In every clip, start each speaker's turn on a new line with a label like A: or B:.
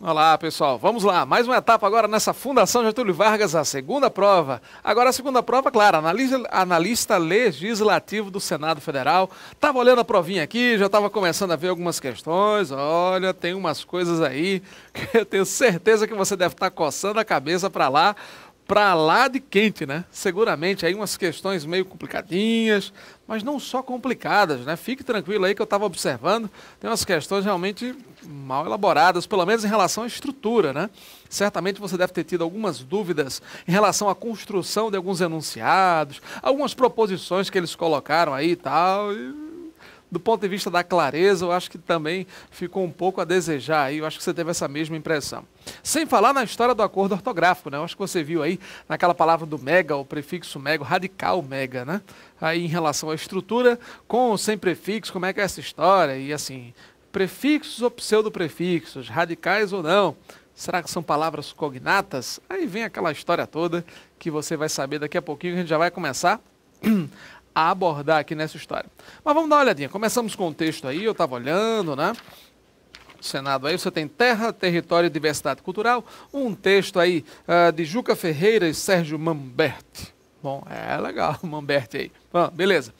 A: Olá, pessoal. Vamos lá. Mais uma etapa agora nessa Fundação Getúlio Vargas, a segunda prova. Agora a segunda prova, claro, analista legislativo do Senado Federal. Estava olhando a provinha aqui, já estava começando a ver algumas questões. Olha, tem umas coisas aí que eu tenho certeza que você deve estar coçando a cabeça para lá de quente, né? Seguramente aí umas questões meio complicadinhas, mas não só complicadas, né? Fique tranquilo aí que eu estava observando, tem umas questões realmente mal elaboradas, pelo menos em relação à estrutura, né? Certamente você deve ter tido algumas dúvidas em relação à construção de alguns enunciados, algumas proposições que eles colocaram aí e tal, do ponto de vista da clareza, eu acho que também ficou um pouco a desejar aí, eu acho que você teve essa mesma impressão. Sem falar na história do acordo ortográfico, né? Eu acho que você viu aí naquela palavra do mega, o prefixo mega, o radical mega, né? Aí em relação à estrutura, com ou sem prefixo, como é que é essa história? E assim, prefixos ou pseudoprefixos, radicais ou não? Será que são palavras cognatas? Aí vem aquela história toda que você vai saber daqui a pouquinho, que a gente já vai começar a abordar aqui nessa história. Mas vamos dar uma olhadinha. Começamos com o texto aí, eu estava olhando, né? Senado aí, você tem terra, território e diversidade cultural. Um texto aí de Juca Ferreira e Sérgio Mamberti. Bom, é legal, Mamberti aí. Bom, beleza.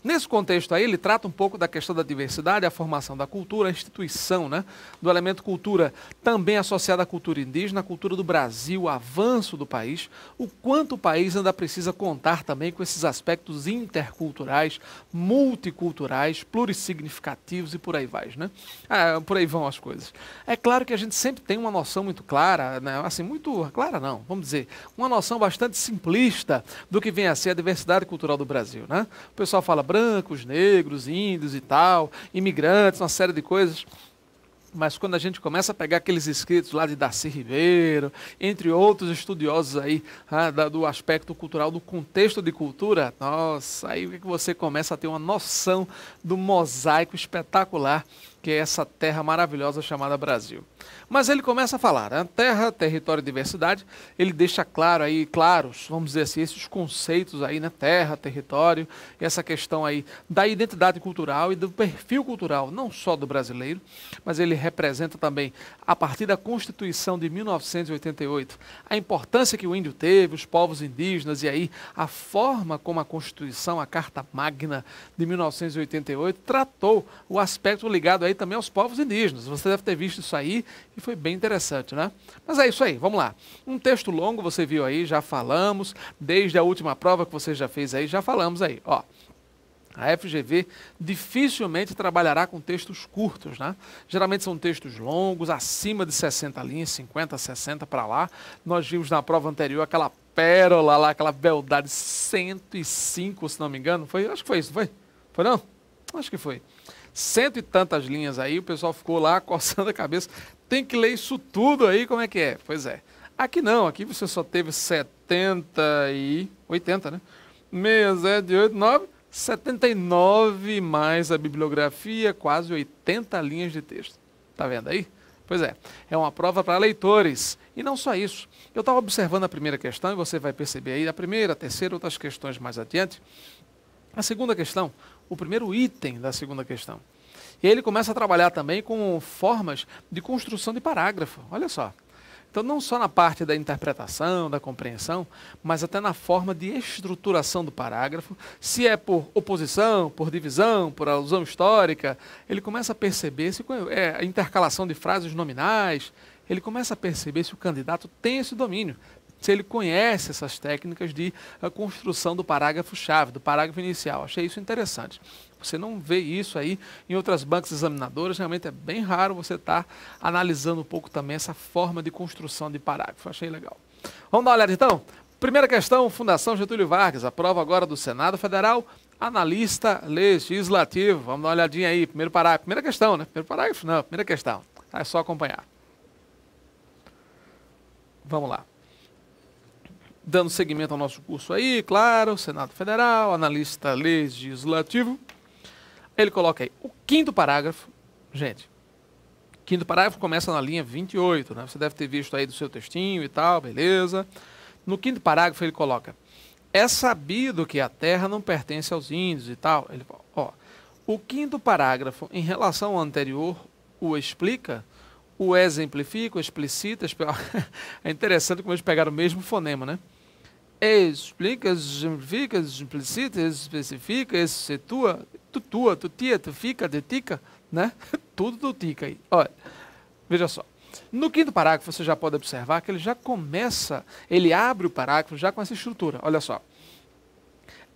A: Nesse contexto aí, ele trata um pouco da questão da diversidade, a formação da cultura, a instituição, né, do elemento cultura também associada à cultura indígena, à cultura do Brasil, o avanço do país, o quanto o país ainda precisa contar também com esses aspectos interculturais, multiculturais, plurissignificativos e por aí vai, né? Por aí vão as coisas. É claro que a gente sempre tem uma noção muito clara, né, assim, muito clara não, vamos dizer, uma noção bastante simplista do que vem a ser a diversidade cultural do Brasil, né? O pessoal fala brancos, negros, índios e tal, imigrantes, uma série de coisas. Mas quando a gente começa a pegar aqueles escritos lá de Darcy Ribeiro, entre outros estudiosos aí do aspecto cultural, do contexto de cultura, nossa, aí é que você começa a ter uma noção do mosaico espetacular que é essa terra maravilhosa chamada Brasil. Mas ele começa a falar, né? Terra, território e diversidade, ele deixa claro aí, claros, vamos dizer assim, esses conceitos aí, né? Terra, território, e essa questão aí da identidade cultural e do perfil cultural, não só do brasileiro, mas ele representa também, a partir da Constituição de 1988, a importância que o índio teve, os povos indígenas, e aí a forma como a Constituição, a Carta Magna de 1988, tratou o aspecto ligado aí também aos povos indígenas. Você deve ter visto isso aí e foi bem interessante, né? Mas é isso aí, vamos lá. Um texto longo, você viu aí, já falamos, desde a última prova que você já fez aí, já falamos aí, ó. A FGV dificilmente trabalhará com textos curtos, né? Geralmente são textos longos, acima de 60 linhas, 50, 60 para lá. Nós vimos na prova anterior aquela pérola lá, aquela beldade 105, se não me engano. Foi? Acho que foi isso, não foi? Foi não? Acho que foi. Cento e tantas linhas aí, o pessoal ficou lá coçando a cabeça. Tem que ler isso tudo aí, como é que é? Pois é. Aqui não, aqui você só teve 70 e 80, né? 6, 7, 8, 9, 79 mais a bibliografia, quase 80 linhas de texto. Tá vendo aí? Pois é uma prova para leitores. E não só isso. Eu estava observando a primeira questão e você vai perceber aí a primeira, a terceira, outras questões mais adiante. A segunda questão, o primeiro item da segunda questão. E ele começa a trabalhar também com formas de construção de parágrafo. Olha só. Então, não só na parte da interpretação, da compreensão, mas até na forma de estruturação do parágrafo, se é por oposição, por divisão, por alusão histórica, ele começa a perceber se a intercalação de frases nominais, ele começa a perceber se o candidato tem esse domínio, se ele conhece essas técnicas de construção do parágrafo-chave, do parágrafo inicial. Achei isso interessante. Você não vê isso aí em outras bancas examinadoras, realmente é bem raro você estar analisando um pouco também essa forma de construção de parágrafo. Achei legal. Vamos dar uma olhada então? Primeira questão, Fundação Getúlio Vargas, a prova agora do Senado Federal, analista legislativo. Vamos dar uma olhadinha aí, primeiro parágrafo, primeira questão, né? Primeiro parágrafo? Não, primeira questão. É só acompanhar. Vamos lá. Dando seguimento ao nosso curso aí, claro, Senado Federal, analista legislativo. Ele coloca aí o quinto parágrafo. Gente, quinto parágrafo começa na linha 28, né? Você deve ter visto aí do seu textinho e tal, beleza. No quinto parágrafo ele coloca: é sabido que a terra não pertence aos índios e tal. Ele fala, o quinto parágrafo, em relação ao anterior, o explica. o exemplifica, o explicita. É interessante como eles pegaram o mesmo fonema, né? Explica, exemplifica, explicita, especifica, excetua, tutua, tutia, tufica, detica, né? Tudo tutica aí. Olha, veja só. No quinto parágrafo, você já pode observar que ele já começa, ele abre o parágrafo já com essa estrutura. Olha só.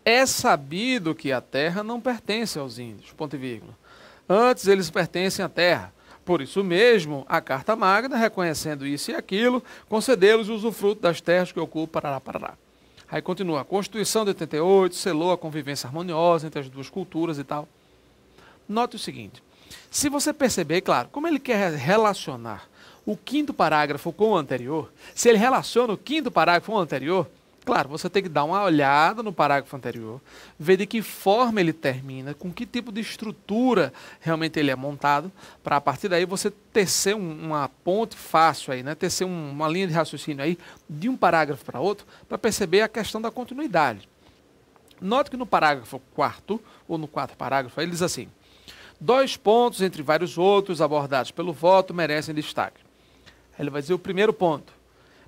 A: É sabido que a terra não pertence aos índios, ponto e vírgula. Antes eles pertencem à terra. Por isso mesmo, a Carta Magna, reconhecendo isso e aquilo, concedeu-lhes o usufruto das terras que ocupam Parará, Parará. Aí continua, a Constituição de 88 selou a convivência harmoniosa entre as duas culturas e tal. Note o seguinte, se você perceber, claro, como ele quer relacionar o quinto parágrafo com o anterior, se ele relaciona o quinto parágrafo com o anterior, claro, você tem que dar uma olhada no parágrafo anterior, ver de que forma ele termina, com que tipo de estrutura realmente ele é montado, para a partir daí você tecer uma ponte fácil aí, né? Tecer uma linha de raciocínio aí de um parágrafo para outro, para perceber a questão da continuidade. Note que no parágrafo quarto, ou no quarto parágrafo, ele diz assim, 2 pontos entre vários outros abordados pelo voto merecem destaque. Ele vai dizer o primeiro ponto.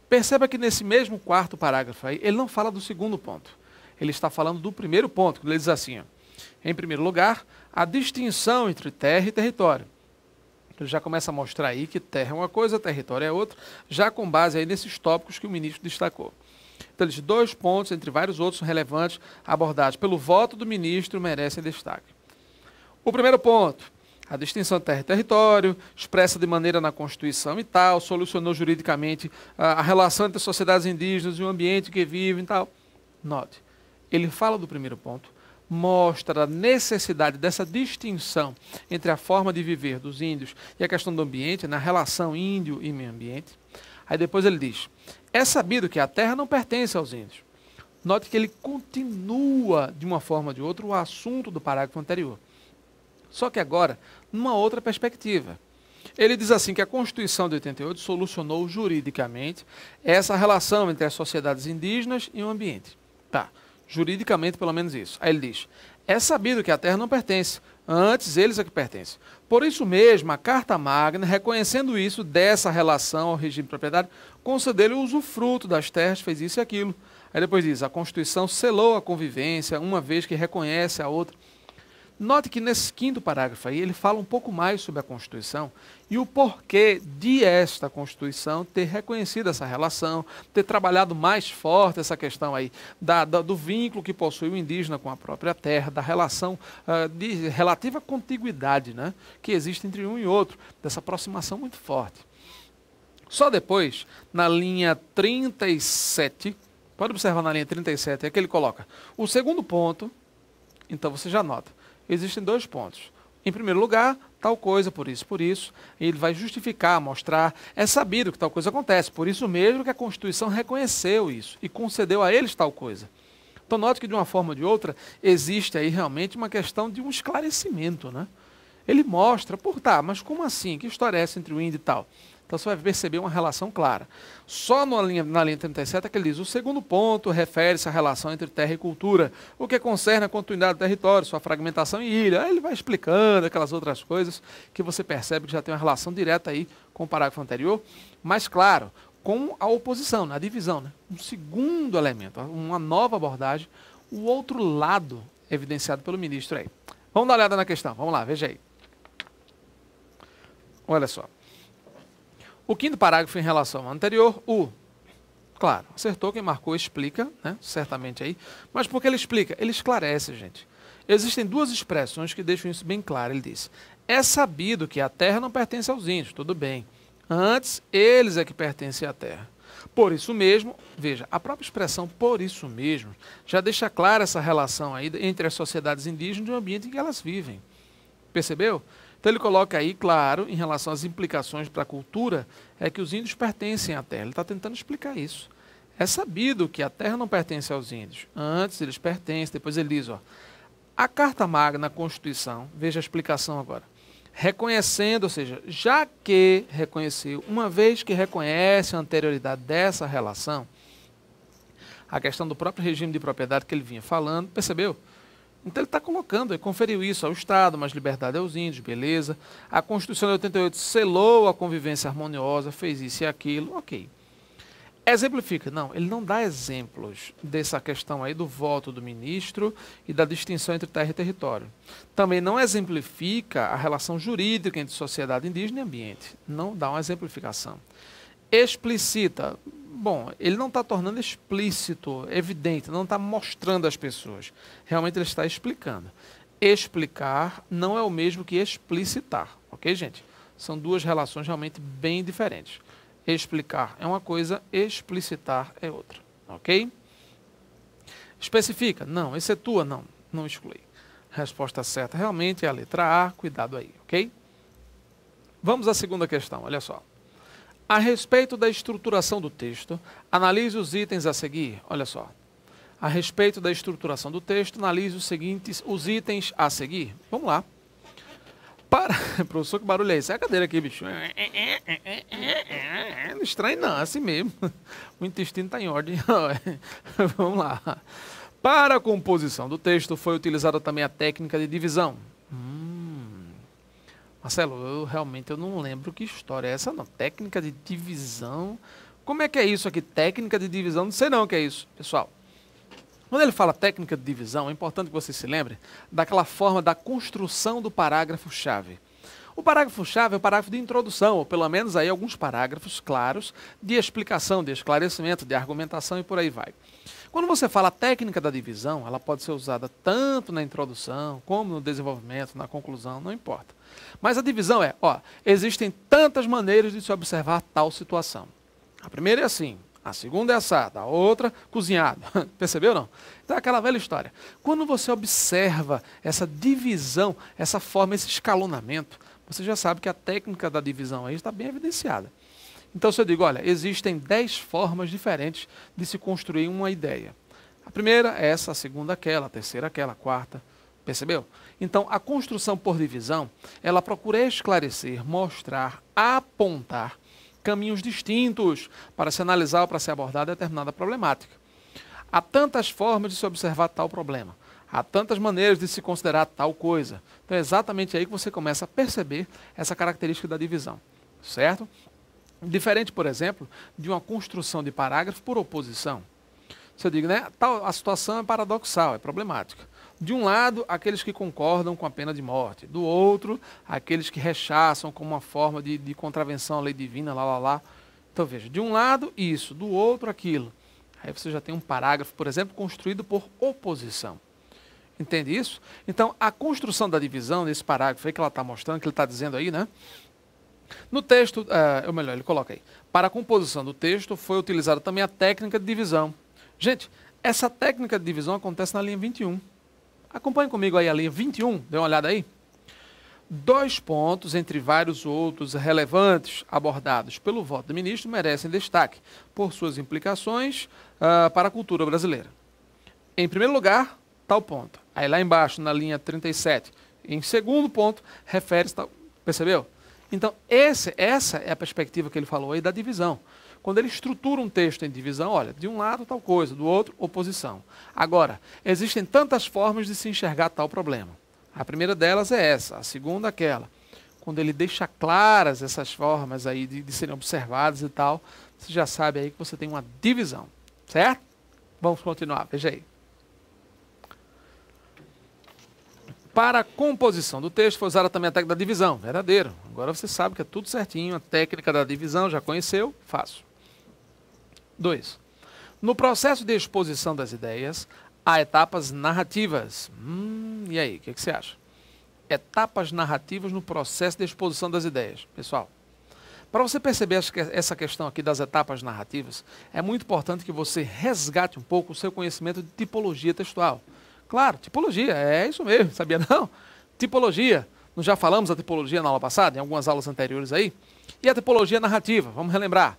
A: Perceba que nesse mesmo quarto parágrafo aí, ele não fala do segundo ponto. Ele está falando do primeiro ponto, quando ele diz assim, ó, em primeiro lugar, a distinção entre terra e território. Ele já começa a mostrar aí que terra é uma coisa, território é outra, já com base aí nesses tópicos que o ministro destacou. Então ele diz, 2 pontos entre vários outros relevantes abordados pelo voto do ministro merecem destaque. O primeiro ponto, a distinção de terra e território, expressa de maneira na Constituição e tal, solucionou juridicamente a relação entre as sociedades indígenas e o ambiente que vivem e tal. Note, ele fala do primeiro ponto, mostra a necessidade dessa distinção entre a forma de viver dos índios e a questão do ambiente, na relação índio e meio ambiente. Aí depois ele diz, é sabido que a terra não pertence aos índios. Note que ele continua, de uma forma ou de outra, o assunto do parágrafo anterior. Só que agora, numa outra perspectiva. Ele diz assim que a Constituição de 88 solucionou juridicamente essa relação entre as sociedades indígenas e o ambiente. Tá, juridicamente pelo menos isso. Aí ele diz, é sabido que a terra não pertence, antes eles é que pertencem. Por isso mesmo, a Carta Magna, reconhecendo isso dessa relação ao regime de propriedade, concedeu-lhe o usufruto das terras, fez isso e aquilo. Aí depois diz, a Constituição selou a convivência, uma vez que reconhece a outra. Note que nesse quinto parágrafo aí, ele fala um pouco mais sobre a Constituição e o porquê de esta Constituição ter reconhecido essa relação, ter trabalhado mais forte essa questão aí do vínculo que possui o indígena com a própria terra, da relação de relativa contiguidade, né, que existe entre um e outro, dessa aproximação muito forte. Só depois, na linha 37, pode observar na linha 37, é que ele coloca o segundo ponto, então você já nota. Existem 2 pontos. Em primeiro lugar, tal coisa, por isso, ele vai justificar, mostrar, é sabido que tal coisa acontece, por isso mesmo que a Constituição reconheceu isso e concedeu a eles tal coisa. Então, note que de uma forma ou de outra, existe aí realmente uma questão de um esclarecimento, né? Ele mostra, mas como assim? Que história é essa entre o índio e tal? Então você vai perceber uma relação clara. Só na linha 37 é que ele diz, o segundo ponto refere-se à relação entre terra e cultura, o que concerne a continuidade do território, sua fragmentação e ilha. Aí ele vai explicando aquelas outras coisas que você percebe que já tem uma relação direta aí com o parágrafo anterior, mas claro, com a oposição, na divisão, né? Um segundo elemento, uma nova abordagem, o outro lado evidenciado pelo ministro aí. Vamos dar uma olhada na questão, vamos lá, veja aí. Olha só. O quinto parágrafo em relação ao anterior, claro, acertou quem marcou, explica, né, certamente aí, mas por que ele explica? Ele esclarece, gente. Existem 2 expressões que deixam isso bem claro, ele diz, é sabido que a terra não pertence aos índios, tudo bem, antes eles é que pertencem à terra. Por isso mesmo, veja, a própria expressão por isso mesmo, já deixa clara essa relação aí entre as sociedades indígenas e o ambiente em que elas vivem. Percebeu? Então ele coloca aí, claro, em relação às implicações para a cultura, é que os índios pertencem à terra. Ele está tentando explicar isso. É sabido que a terra não pertence aos índios. Antes eles pertencem, depois ele diz, ó, a Carta Magna, a Constituição, veja a explicação agora, reconhecendo, ou seja, já que reconheceu, uma vez que reconhece a anterioridade dessa relação, a questão do próprio regime de propriedade que ele vinha falando, percebeu? Então ele está colocando, ele conferiu isso ao Estado, mais liberdade aos índios, beleza. A Constituição de 88 selou a convivência harmoniosa, fez isso e aquilo, ok. Exemplifica. Não, ele não dá exemplos dessa questão aí do voto do ministro e da distinção entre terra e território. Também não exemplifica a relação jurídica entre sociedade indígena e ambiente. Não dá uma exemplificação. Explicita. Bom, ele não está tornando explícito, evidente, não está mostrando às pessoas. Realmente ele está explicando. Explicar não é o mesmo que explicitar, ok, gente? São duas relações realmente bem diferentes. Explicar é uma coisa, explicitar é outra, ok? Especifica? Não. Excetua? Não. Não exclui. Resposta certa realmente é a letra A, cuidado aí, ok? Vamos à segunda questão, olha só. A respeito da estruturação do texto, analise os itens a seguir. Olha só. A respeito da estruturação do texto, analise os itens a seguir. Vamos lá. Professor, que barulho é esse? É a cadeira aqui, bicho. Não estranho não, é assim mesmo. O intestino está em ordem. Vamos lá. Para a composição do texto, foi utilizada também a técnica de divisão. Marcelo, eu não lembro que história é essa, não. Técnica de divisão. Como é que é isso aqui? Técnica de divisão? Não sei não o que é isso, pessoal. Quando ele fala técnica de divisão, é importante que você se lembre daquela forma da construção do parágrafo-chave. O parágrafo-chave é o parágrafo de introdução, ou pelo menos aí alguns parágrafos claros de explicação, de esclarecimento, de argumentação e por aí vai. Quando você fala técnica da divisão, ela pode ser usada tanto na introdução, como no desenvolvimento, na conclusão, não importa. Mas a divisão é, existem tantas maneiras de se observar tal situação. A primeira é assim, a segunda é assada, a outra cozinhado. Percebeu não? Então é aquela velha história. Quando você observa essa divisão, essa forma, esse escalonamento, você já sabe que a técnica da divisão aí está bem evidenciada. Então se eu digo, olha, existem 10 formas diferentes de se construir uma ideia. A primeira é essa, a segunda aquela, a terceira aquela, a quarta. Percebeu? Então, a construção por divisão, ela procura esclarecer, mostrar, apontar caminhos distintos para se analisar ou para se abordar determinada problemática. Há tantas formas de se observar tal problema. Há tantas maneiras de se considerar tal coisa. Então, é exatamente aí que você começa a perceber essa característica da divisão. Certo? Diferente, por exemplo, de uma construção de parágrafo por oposição. Você diz, né? A situação é paradoxal, é problemática. De um lado, aqueles que concordam com a pena de morte. Do outro, aqueles que rechaçam como uma forma de contravenção à lei divina, lá. Então, veja, de um lado, isso. Do outro, aquilo. Aí você já tem um parágrafo, por exemplo, construído por oposição. Entende isso? Então, a construção da divisão, nesse parágrafo aí que ela está mostrando, que ele está dizendo aí, né? No texto, ou melhor, ele coloca aí. Para a composição do texto, foi utilizada também a técnica de divisão. Gente, essa técnica de divisão acontece na linha 21. Acompanhe comigo aí a linha 21, dê uma olhada aí. 2 pontos, entre vários outros relevantes abordados pelo voto do ministro, merecem destaque por suas implicações para a cultura brasileira. Em primeiro lugar, tal ponto. Aí lá embaixo, na linha 37, em segundo ponto, refere-se tal... Percebeu? Então, essa é a perspectiva que ele falou aí da divisão. Quando ele estrutura um texto em divisão, olha, de um lado tal coisa, do outro oposição. Agora, existem tantas formas de se enxergar tal problema. A primeira delas é essa, a segunda aquela. Quando ele deixa claras essas formas aí de serem observadas e tal, você já sabe aí que você tem uma divisão, certo? Vamos continuar, veja aí. Para a composição do texto foi usada também a técnica da divisão, verdadeiro. Agora você sabe que é tudo certinho, a técnica da divisão, já conheceu, faço. 2. No processo de exposição das ideias, há etapas narrativas. E aí, o que você acha? Etapas narrativas no processo de exposição das ideias. Pessoal, para você perceber essa questão aqui das etapas narrativas, é muito importante que você resgate um pouco o seu conhecimento de tipologia textual. Claro, tipologia, é isso mesmo, sabia não? Tipologia, nós já falamos da tipologia na aula passada, em algumas aulas anteriores aí. E a tipologia narrativa, vamos relembrar.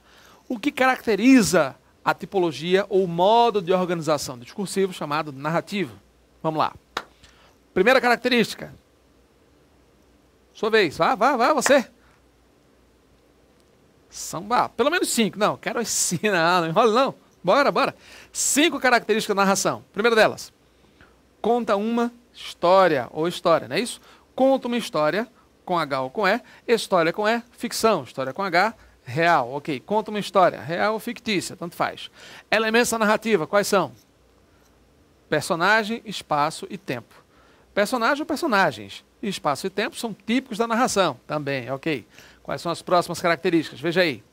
A: O que caracteriza a tipologia ou modo de organização discursivo chamado narrativa? Vamos lá. Primeira característica. Sua vez, vai você. São pelo menos 5, não, quero ensinar, não enrola não. Bora. 5 características da narração. Primeira delas. Conta uma História ou história, não é isso? Conta uma história, com H ou com E, história com E, ficção, história com H, real, ok. Conta uma história, real ou fictícia, tanto faz. Elementos da narrativa, quais são? Personagem, espaço e tempo. Personagem ou personagens, espaço e tempo são típicos da narração, também, ok. Quais são as próximas características? Veja aí.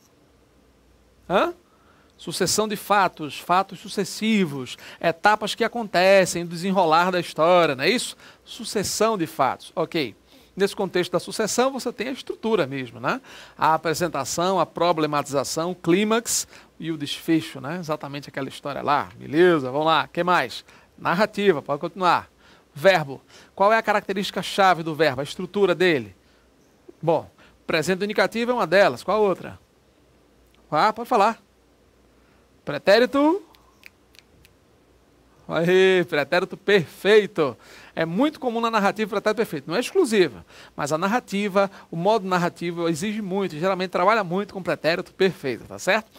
A: Sucessão de fatos, fatos sucessivos, etapas que acontecem no desenrolar da história, não é isso? Sucessão de fatos, ok. Nesse contexto da sucessão, você tem a estrutura mesmo, né? A apresentação, a problematização, o clímax e o desfecho, né? Exatamente aquela história lá. Beleza, vamos lá. O que mais? Narrativa, pode continuar. Verbo. Qual é a característica-chave do verbo? A estrutura dele? Bom, presente indicativo é uma delas. Qual a outra? Pode falar. Pretérito. Aí, pretérito perfeito. É muito comum na narrativa o pretérito perfeito. Não é exclusiva, mas a narrativa, o modo narrativo exige muito, geralmente trabalha muito com pretérito perfeito, tá certo?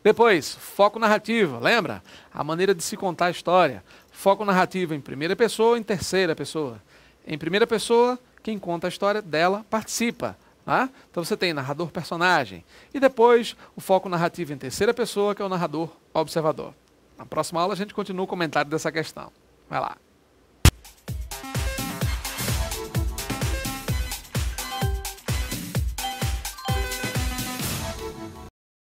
A: Depois, foco narrativo, lembra? A maneira de se contar a história. Foco narrativo em primeira pessoa, em terceira pessoa. Em primeira pessoa, quem conta a história dela participa. Tá? Então você tem narrador-personagem. E depois, o foco narrativo em terceira pessoa, que é o narrador-observador. Na próxima aula a gente continua o comentário dessa questão. Vai lá.